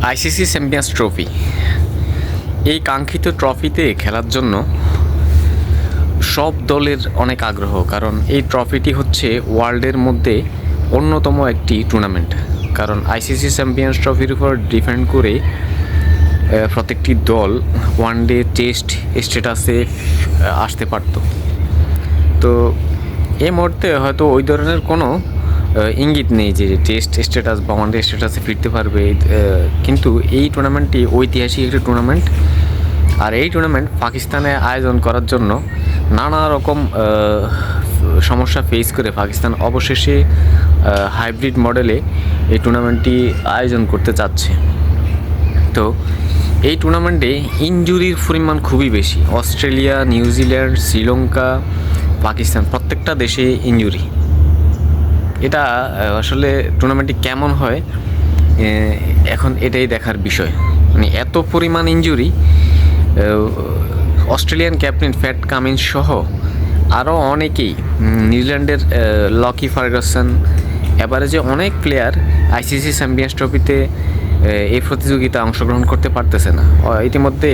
ICC champions trophy, এই কাঙ্ক্ষিত ট্রফিতে খেলার জন্য সব দলের অনেক আগ্রহ, কারণ এই ট্রফিটি হচ্ছে ওয়ার্ল্ডের মধ্যে অন্যতম একটি টুর্নামেন্ট। কারণ আইসিসি চ্যাম্পিয়ন্স ট্রফির উপর ডিপেন্ড করে প্রত্যেকটি দল ওয়ান ডে টেস্ট স্ট্যাটাসে আসতে পারত। তো এই মুহূর্তে হয়তো ওই ধরনের কোনো ইঙ্গিত নেই যে টেস্ট স্ট্যাটাস বা ওয়ান ডে স্ট্যাটাসে ফিরতে পারবে, কিন্তু এই টুর্নামেন্টটি ঐতিহাসিক একটি টুর্নামেন্ট। আর এই টুর্নামেন্ট পাকিস্তানে আয়োজন করার জন্য নানা রকম সমস্যা ফেস করে পাকিস্তান অবশেষে হাইব্রিড মডেলে এই টুর্নামেন্টটি আয়োজন করতে চাচ্ছে। তো এই টুর্নামেন্টে ইনজুরির পরিমাণ খুবই বেশি। অস্ট্রেলিয়া, নিউজিল্যান্ড, শ্রীলঙ্কা, পাকিস্তান প্রত্যেকটা দেশে ইনজুরি। এটা আসলে টুর্নামেন্টটি কেমন হয় এখন এটাই দেখার বিষয়। মানে এত পরিমাণ injury, Australian captain Pat Cummins সহ আরও অনেকেই, নিউজিল্যান্ডের লকি ফার্গাসন, এবারে যে অনেক প্লেয়ার আইসিসি চ্যাম্পিয়ন্স ট্রফিতে এই প্রতিযোগিতায় অংশগ্রহণ করতে পারতেছে না। ইতিমধ্যে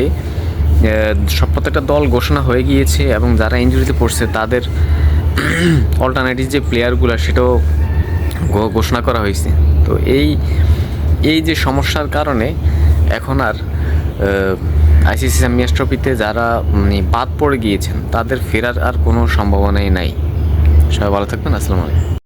প্রত্যেকটা দল ঘোষণা হয়ে গিয়েছে এবং যারা ইনজুরিতে পড়ছে তাদের অল্টারনেটিভ যে প্লেয়ারগুলো সেটাও ঘোষণা করা হয়েছে। তো এই যে সমস্যার কারণে এখন আর আইসিসি চ্যাম্পিয়ন্স ট্রফিতে যারা বাদ পড়ে গিয়েছেন তাদের ফেরার আর কোনো সম্ভাবনাই নাই। সবাই ভালো থাকবেন। আসসালামু আলাইকুম।